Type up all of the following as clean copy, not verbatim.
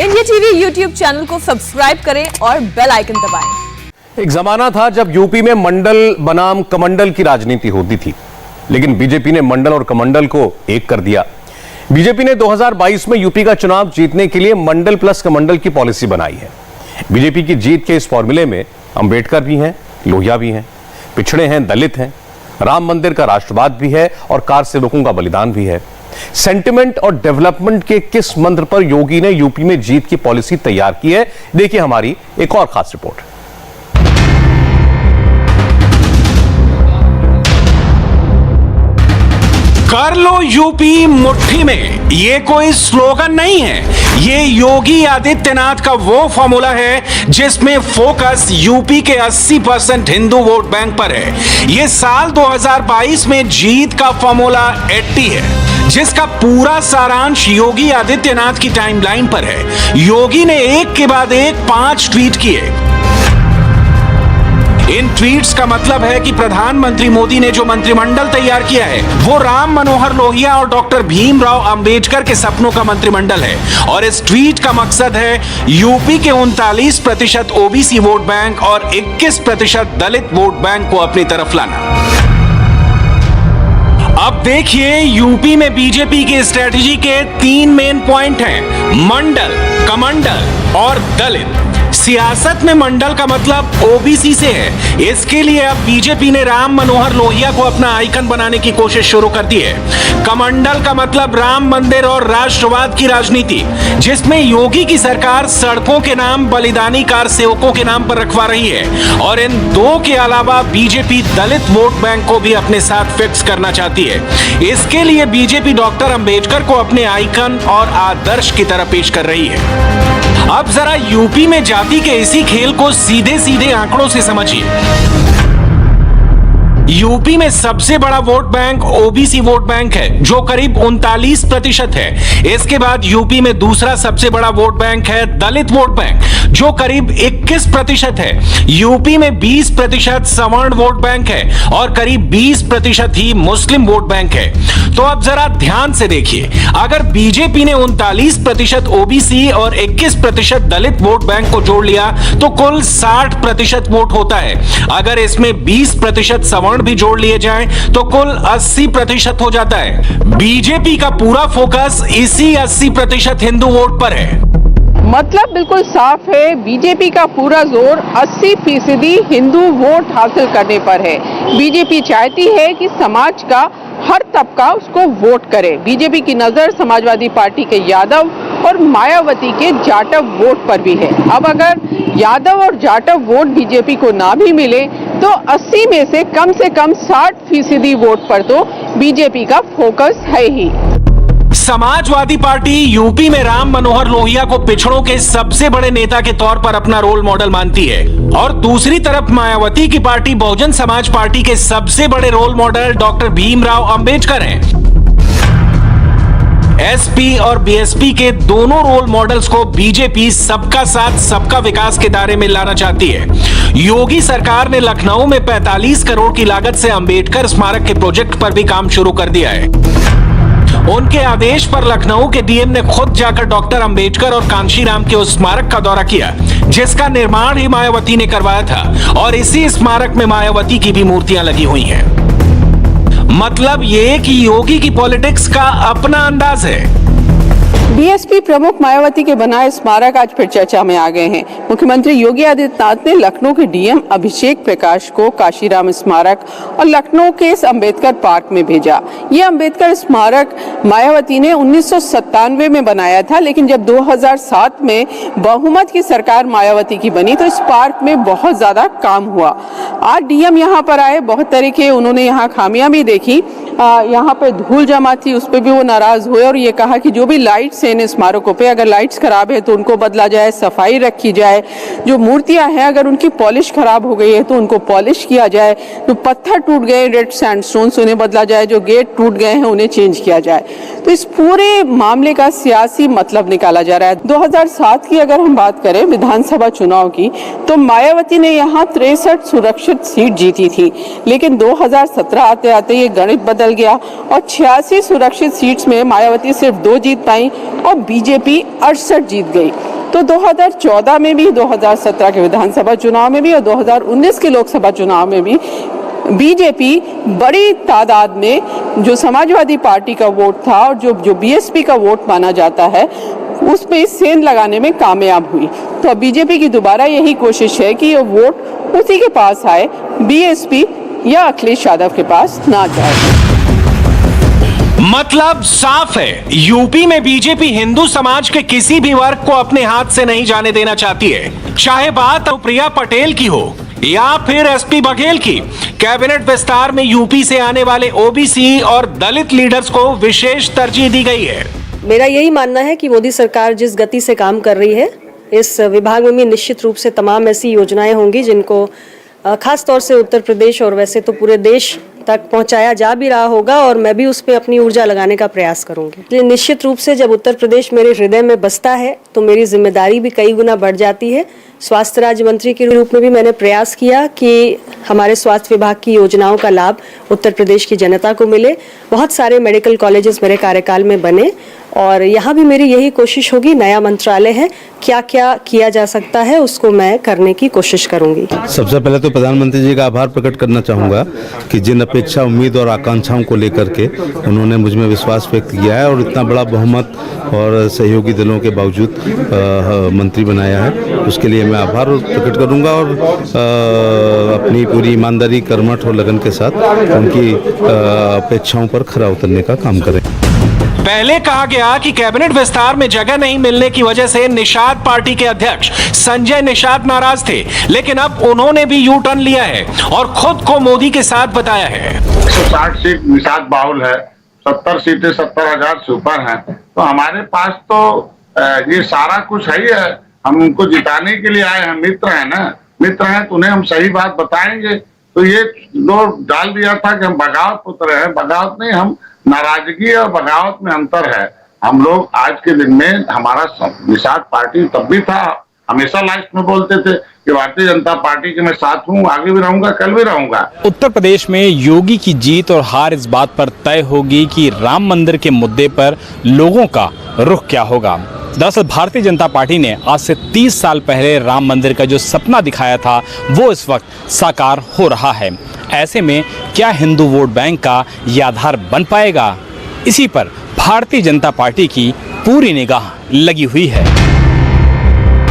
India TV YouTube channel को subscribe करें और बेल आइकन दबाएं। एक जमाना था जब यूपी में मंडल बनाम कमंडल की राजनीति होती थी, लेकिन बीजेपी ने मंडल और कमंडल को एक कर दिया। बीजेपी ने 2022 में यूपी का चुनाव जीतने के लिए मंडल प्लस कमंडल की पॉलिसी बनाई है। बीजेपी की जीत के इस फॉर्मूले में अंबेडकर भी हैं, लोहिया भी हैं, पिछड़े हैं, दलित हैं, राम मंदिर का राष्ट्रवाद भी है और कार सेवकों का बलिदान भी है। सेंटिमेंट और डेवलपमेंट के किस मंत्र पर योगी ने यूपी में जीत की पॉलिसी तैयार की है, देखिए हमारी एक और खास रिपोर्ट। कर लो यूपी मुट्ठी में, ये कोई स्लोगन नहीं है, ये योगी आदित्यनाथ का वो फॉर्मूला है जिसमें फोकस यूपी के 80% हिंदू वोट बैंक पर है। ये साल 2022 में जीत का फॉर्मूला 80 है, जिसका पूरा सारांश योगी आदित्यनाथ की टाइमलाइन पर है। योगी ने एक के बाद एक 5 ट्वीट किए। इन ट्वीट्स का मतलब है कि प्रधानमंत्री मोदी ने जो मंत्रिमंडल तैयार किया है वो राम मनोहर लोहिया और डॉक्टर भीमराव अंबेडकर के सपनों का मंत्रिमंडल है। और इस ट्वीट का मकसद है यूपी के 39% ओबीसी वोट बैंक और 21% दलित वोट बैंक को अपनी तरफ लाना। अब देखिए, यूपी में बीजेपी की स्ट्रेटजी के 3 मेन पॉइंट हैं: मंडल, कमंडल और दलित। सियासत में मंडल का मतलब ओबीसी से है। इसके लिए अब बीजेपी ने राम मनोहर लोहिया को अपना आइकन बनाने की कोशिश शुरू कर दी है। कमंडल का मतलब राम मंदिर और राष्ट्रवाद की राजनीति, जिसमें योगी की सरकार सड़कों के नाम बलिदानी कार सेवकों के नाम पर रखवा रही है। और इन दो के अलावा बीजेपी दलित वोट बैंक को भी अपने साथ फिक्स करना चाहती है। इसके लिए बीजेपी डॉक्टर अंबेडकर को अपने आइकन और आदर्श की तरह पेश कर रही है। अब जरा यूपी में जाति के इसी खेल को सीधे सीधे आंकड़ों से समझिए। यूपी में सबसे बड़ा vote bank OBC vote bank है, जो करीब 39% है। इसके बाद यूपी में दूसरा सबसे बड़ा वोट बैंक है दलित वोट बैंक, जो करीब 21% है। यूपी में 20% सवर्ण वोट बैंक है और करीब 20% ही मुस्लिम वोट बैंक है। तो अब जरा ध्यान से देखिए, अगर बीजेपी ने 39% ओबीसी और 21% दलित वोट बैंक को जोड़ लिया तो कुल 60% वोट होता है। अगर इसमें 20% सवर्ण भी जोड़ लिए जाएं तो कुल 80% हो जाता है। बीजेपी का पूरा फोकस इसी 80% हिंदू वोट पर है। मतलब बिल्कुल साफ है, बीजेपी का पूरा जोर 80% हिंदू वोट हासिल करने पर है। बीजेपी चाहती है कि समाज का हर तबका उसको वोट करे। बीजेपी की नजर समाजवादी पार्टी के यादव और मायावती के जाटव वोट पर भी है। अब अगर यादव और जाटव वोट बीजेपी को ना भी मिले तो 80 में से कम 60% वोट पर तो बीजेपी का फोकस है ही। समाजवादी पार्टी यूपी में राम मनोहर लोहिया को पिछड़ों के सबसे बड़े नेता के तौर पर अपना रोल मॉडल मानती है और दूसरी तरफ मायावती की पार्टी बहुजन समाज पार्टी के सबसे बड़े role model doctor Bhimrao Ambedkar हैं। एसपी और बीएसपी के दोनों रोल मॉडल्स को बीजेपी सबका साथ सबका विकास के दायरे में लाना चाहती है। योगी सरकार ने लखनऊ में 45 करोड़ की लागत से अंबेडकर स्मारक के प्रोजेक्ट पर भी काम शुरू कर दिया है। उनके आदेश पर लखनऊ के डीएम ने खुद जाकर डॉक्टर अंबेडकर और कांशीराम के उस स्मारक का दौरा किया, जिसका निर्माण ही मायावती ने करवाया था। और इसी स्मारक में मायावती की भी मूर्तियां लगी हुई हैं। मतलब ये कि योगी की पॉलिटिक्स का अपना अंदाज है। बीएसपी प्रमुख मायावती के बनाए स्मारक आज फिर चर्चा में आ गए हैं। मुख्यमंत्री योगी आदित्यनाथ ने लखनऊ के डीएम अभिषेक प्रकाश को काशीराम स्मारक और लखनऊ के अंबेडकर पार्क में भेजा। ये अंबेडकर स्मारक मायावती ने 1997 में बनाया था, लेकिन जब 2007 में बहुमत की सरकार मायावती की बनी तो इस पार्क में बहुत ज्यादा काम हुआ। आज डीएम यहाँ पर आए, बहुत तरह के उन्होंने यहाँ खामियां भी देखी। यहाँ पे धूल जमा थी, उस पर भी वो नाराज हुए और ये कहा कि जो भी लाइट्स हैं इन स्मारकों पे, अगर लाइट्स खराब है तो उनको बदला जाए, सफाई रखी जाए। जो मूर्तियां हैं अगर उनकी पॉलिश खराब हो गई है तो उनको पॉलिश किया जाए। जो पत्थर टूट गए रेड सैंडस्टोन से उन्हें बदला जाए, जो गेट टूट गए हैं उन्हें चेंज किया जाए। तो इस पूरे मामले का सियासी मतलब निकाला जा रहा है। 2007 की अगर हम बात करें विधानसभा चुनाव की, तो मायावती ने यहाँ 63 सुरक्षित सीट जीती थी, लेकिन 2017 आते आते ये गणित बदल गया और 86 सुरक्षित सीट्स में मायावती सिर्फ 2 जीत पाई और बीजेपी 68 जीत गई। तो 2014 में भी, 2017 के विधानसभा चुनाव में भी और 2019 के लोकसभा चुनाव में भी बीजेपी बड़ी तादाद में जो समाजवादी पार्टी का वोट था और जो बीएसपी का वोट माना जाता है उसमें सेंध लगाने में कामयाब हुई। तो अब बीजेपी की दोबारा यही कोशिश है कि ये वोट उसी के पास आए, बीएसपी या अखिलेश यादव के पास ना जाए। मतलब साफ है, यूपी में बीजेपी हिंदू समाज के किसी भी वर्ग को अपने हाथ से नहीं जाने देना चाहती है। चाहे बात प्रिया पटेल की हो या फिर एसपी बघेल की। कैबिनेट विस्तार में यूपी से आने वाले ओबीसी और दलित लीडर्स को विशेष तरजीह दी गई है। मेरा यही मानना है कि मोदी सरकार जिस गति से काम कर रही है, इस विभाग में भी निश्चित रूप से तमाम ऐसी योजनाएं होंगी जिनको खास तौर से उत्तर प्रदेश और वैसे तो पूरे देश तक पहुंचाया जा भी रहा होगा और मैं भी उस पर अपनी ऊर्जा लगाने का प्रयास करूंगी। निश्चित रूप से जब उत्तर प्रदेश मेरे हृदय में बसता है तो मेरी जिम्मेदारी भी कई गुना बढ़ जाती है। स्वास्थ्य राज्य मंत्री के रूप में भी मैंने प्रयास किया कि हमारे स्वास्थ्य विभाग की योजनाओं का लाभ उत्तर प्रदेश की जनता को मिले। बहुत सारे मेडिकल कॉलेजेस मेरे कार्यकाल में बने और यहाँ भी मेरी यही कोशिश होगी। नया मंत्रालय है, क्या क्या किया जा सकता है उसको मैं करने की कोशिश करूंगी। सबसे पहले तो प्रधानमंत्री जी का आभार प्रकट करना चाहूँगा कि जिन अपेक्षा, उम्मीद और आकांक्षाओं को लेकर के उन्होंने मुझ में विश्वास व्यक्त किया है और इतना बड़ा बहुमत और सहयोगी दलों के बावजूद मंत्री बनाया है, उसके लिए मैं आभार प्रकट करूँगा और अपनी पूरी ईमानदारी, कर्मठ और लगन के साथ उनकी अपेक्षाओं पर खरा उतरने का काम करें। पहले कहा गया कि कैबिनेट विस्तार में जगह नहीं मिलने की वजह से निषाद पार्टी के अध्यक्ष संजय निषाद नाराज थे, लेकिन अब उन्होंने भी यू टर्न लिया है और खुद को मोदी के साथ बताया है। 160 सीट निषाद बाहुल है, 70 सीटें 70,000 से ऊपर हैं, तो हमारे पास तो ये सारा कुछ है ही है। हम उनको जिताने के लिए आए हैं, मित्र हैं ना, मित्र हैं तो उन्हें हम सही बात बताएंगे। तो ये लोग डाल दिया था कि हम बगावत उतरे हैं, बगावत नहीं, हम नाराजगी और बगावत में अंतर है। हम लोग आज के दिन में, हमारा निषाद पार्टी तब भी था, हमेशा लास्ट में बोलते थे कि भारतीय जनता पार्टी के मैं साथ हूँ, आगे भी रहूंगा, कल भी रहूंगा। उत्तर प्रदेश में योगी की जीत और हार इस बात पर तय होगी कि राम मंदिर के मुद्दे पर लोगों का रुख क्या होगा। दरअसल भारतीय जनता पार्टी ने आज से 30 साल पहले राम मंदिर का जो सपना दिखाया था वो इस वक्त साकार हो रहा है। ऐसे में क्या हिंदू वोट बैंक का ये आधार बन पाएगा? इसी पर भारतीय जनता पार्टी की पूरी निगाह लगी हुई है।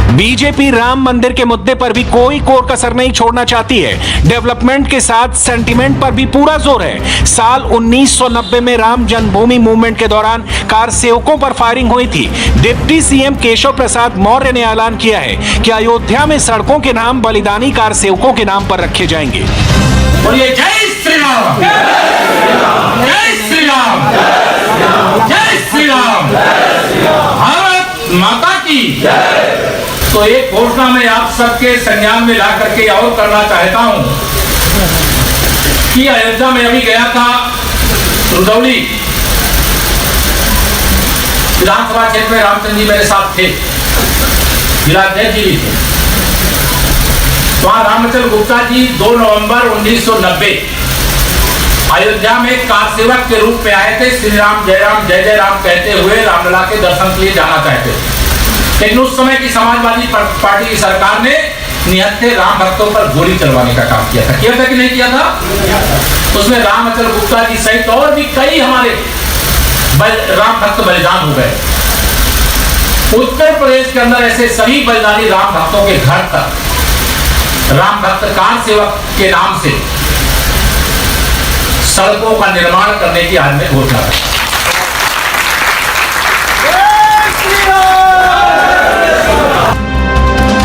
बीजेपी राम मंदिर के मुद्दे पर भी कोई कोर कसर नहीं छोड़ना चाहती है। डेवलपमेंट के साथ सेंटीमेंट पर भी पूरा जोर है। साल 1990 में राम जन्मभूमि मूवमेंट के दौरान कार सेवकों पर फायरिंग हुई थी। डिप्टी सीएम केशव प्रसाद मौर्य ने ऐलान किया है कि अयोध्या में सड़कों के नाम बलिदानी कार सेवकों के नाम पर रखे जाएंगे। बोलिए जय श्री राम, जय श्री राम, जय श्री राम, भारत माता की। तो एक घोषणा मैं आप सबके संज्ञान में ला करके और करना चाहता हूं कि अयोध्या में अभी गया था, रुदौली विधानसभा क्षेत्र में रामचंद्र जी मेरे साथ थे, जिलाध्यक्ष जी थे। वहां रामचंद्र गुप्ता जी 2 नवंबर 1990 अयोध्या में कार सेवक के रूप में आए थे। श्री राम जय जय राम कहते हुए रामलला के दर्शन के लिए जाना चाहते थे, लेकिन उस समय की समाजवादी पार्टी की सरकार ने निहत्थे राम भक्तों पर गोली चलवाने का काम किया था। किया था कि नहीं किया था? उसमें रामचंद्र गुप्ता जी सहित और भी कई हमारे राम भक्त बलिदान हो गए। उत्तर प्रदेश के अंदर ऐसे सभी बलिदानी राम भक्तों के घर तक राम भक्त कार सेवक के नाम से सड़कों का निर्माण करने की आज में घोषणा की।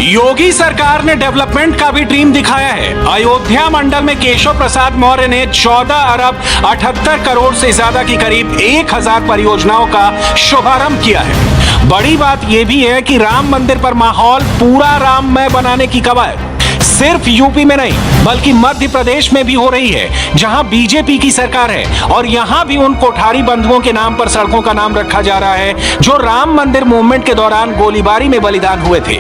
योगी सरकार ने डेवलपमेंट का भी ड्रीम दिखाया है। अयोध्या मंडल में केशव प्रसाद मौर्य ने 14 अरब 78 करोड़ से ज्यादा की करीब 1000 परियोजनाओं का शुभारंभ किया है। बड़ी बात यह भी है कि राम मंदिर पर माहौल पूरा राममय बनाने की कवायद सिर्फ यूपी में नहीं बल्कि मध्य प्रदेश में भी हो रही है, जहां बीजेपी की सरकार है और यहां भी उन कोठारी बंधुओं के नाम पर सड़कों का नाम रखा जा रहा है जो राम मंदिर मूवमेंट के दौरान गोलीबारी में बलिदान हुए थे।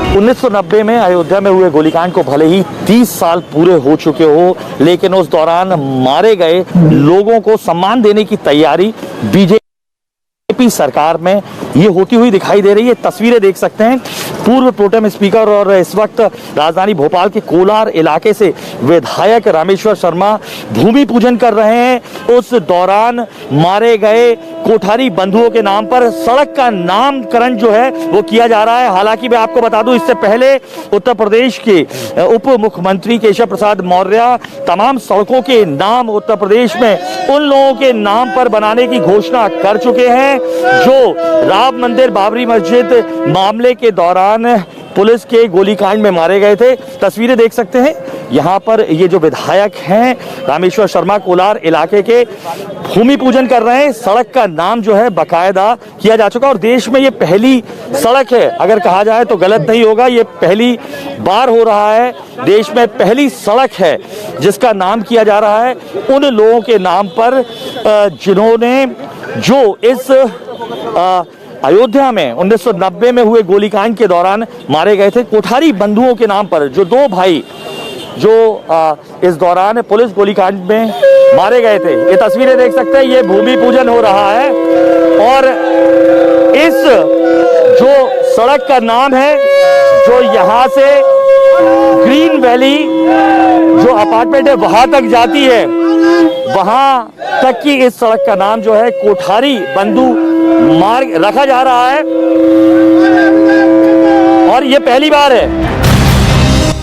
1990 में अयोध्या में हुए गोलीकांड को भले ही 30 साल पूरे हो चुके हो, लेकिन उस दौरान मारे गए लोगों को सम्मान देने की तैयारी बीजेपी यूपी सरकार में ये होती हुई दिखाई दे रही है। तस्वीरें देख सकते हैं, पूर्व प्रोटेम स्पीकर और इस वक्त राजधानी भोपाल के कोलार इलाके से विधायक रामेश्वर शर्मा भूमि पूजन कर रहे हैं। उस दौरान मारे गए कोठारी बंधुओं के नाम पर सड़क का नामकरण जो है वो किया जा रहा है। हालांकि मैं आपको बता दूं, इससे पहले उत्तर प्रदेश के उप मुख्यमंत्री केशव प्रसाद मौर्य तमाम सड़कों के नाम उत्तर प्रदेश में उन लोगों के नाम पर बनाने की घोषणा कर चुके हैं जो राम मंदिर, बाबरी मस्जिद मामले के दौरान पुलिस के गोलीकांड में मारे गए थे। तस्वीरें देख सकते हैं, यहाँ पर ये जो विधायक हैं रामेश्वर शर्मा कोलार इलाके के भूमि पूजन कर रहे हैं। सड़क का नाम जो है बाकायदा किया जा चुका और देश में ये पहली सड़क है, अगर कहा जाए तो गलत नहीं होगा। ये पहली बार हो रहा है, देश में पहली सड़क है जिसका नाम किया जा रहा है उन लोगों के नाम पर जिन्होंने जो इस अयोध्या में 1990 में हुए गोलीकांड के दौरान मारे गए थे। कोठारी बंधुओं के नाम पर जो दो भाई जो इस दौरान पुलिस गोलीकांड में मारे गए थे, ये तस्वीरें देख सकते हैं। ये भूमि पूजन हो रहा है और इस जो सड़क का नाम है जो यहाँ से ग्रीन वैली जो अपार्टमेंट है वहां तक जाती है, वहां तक की इस सड़क का नाम जो है कोठारी बंधु मार्ग रखा जा रहा है और ये पहली बार है।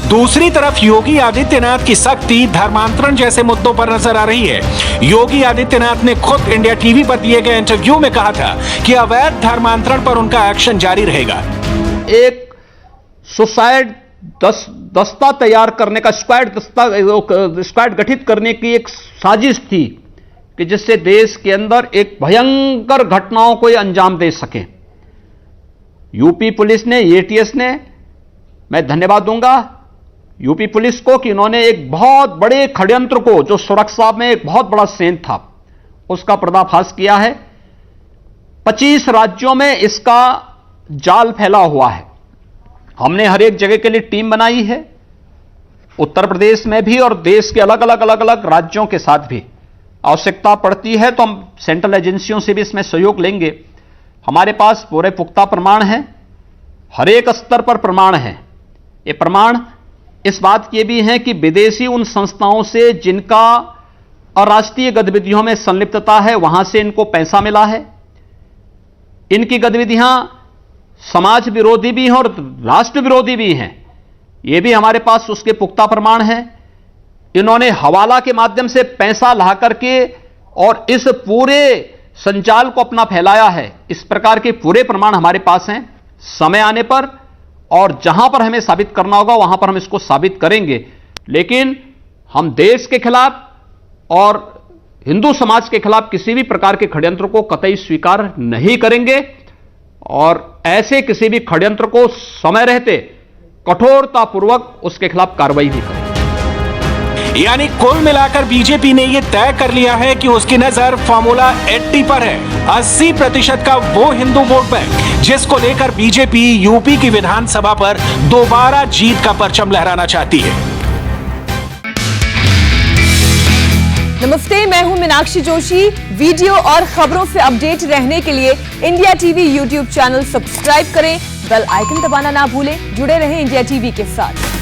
दूसरी तरफ योगी आदित्यनाथ की सख्ती धर्मांतरण जैसे मुद्दों पर नजर आ रही है। योगी आदित्यनाथ ने खुद इंडिया टीवी पर दिए गए इंटरव्यू में कहा था कि अवैध धर्मांतरण पर उनका एक्शन जारी रहेगा। एक सुसाइड दस्ता तैयार करने का स्क्वाड गठित करने की एक साजिश थी कि जिससे देश के अंदर एक भयंकर घटनाओं को ये अंजाम दे सके। यूपी पुलिस ने, एटीएस ने, मैं धन्यवाद दूंगा यूपी पुलिस को कि इन्होंने एक बहुत बड़े षड्यंत्र को, जो सुरक्षा में एक बहुत बड़ा सेंध था, उसका पर्दाफाश किया है। 25 राज्यों में इसका जाल फैला हुआ है। हमने हर एक जगह के लिए टीम बनाई है, उत्तर प्रदेश में भी और देश के अलग अलग राज्यों के साथ भी। आवश्यकता पड़ती है तो हम सेंट्रल एजेंसियों से भी इसमें सहयोग लेंगे। हमारे पास पूरे पुख्ता प्रमाण हैं, हर एक स्तर पर प्रमाण हैं। ये प्रमाण इस बात के भी हैं कि विदेशी उन संस्थाओं से जिनका अराष्ट्रीय गतिविधियों में संलिप्तता है, वहां से इनको पैसा मिला है। इनकी गतिविधियां समाज विरोधी भी हैं और राष्ट्र विरोधी भी हैं, ये भी हमारे पास उसके पुख्ता प्रमाण हैं। इन्होंने हवाला के माध्यम से पैसा ला करके और इस पूरे संजाल को अपना फैलाया है। इस प्रकार के पूरे प्रमाण हमारे पास हैं। समय आने पर और जहां पर हमें साबित करना होगा वहां पर हम इसको साबित करेंगे, लेकिन हम देश के खिलाफ और हिंदू समाज के खिलाफ किसी भी प्रकार के षड्यंत्र को कतई स्वीकार नहीं करेंगे और ऐसे किसी भी षड्यंत्र को समय रहते कठोरतापूर्वक उसके खिलाफ कार्रवाई भी करेंगे। यानी कुल मिलाकर बीजेपी ने यह तय कर लिया है कि उसकी नजर फॉर्मूला 80 पर है, 80% का वो हिंदू वोट बैंक जिसको लेकर बीजेपी यूपी की विधानसभा पर दोबारा जीत का परचम लहराना चाहती है। नमस्ते, मैं हूं मीनाक्षी जोशी। वीडियो और खबरों से अपडेट रहने के लिए India TV YouTube channel subscribe करें, बेल आइकन दबाना ना भूलें। जुड़े रहें इंडिया टीवी के साथ।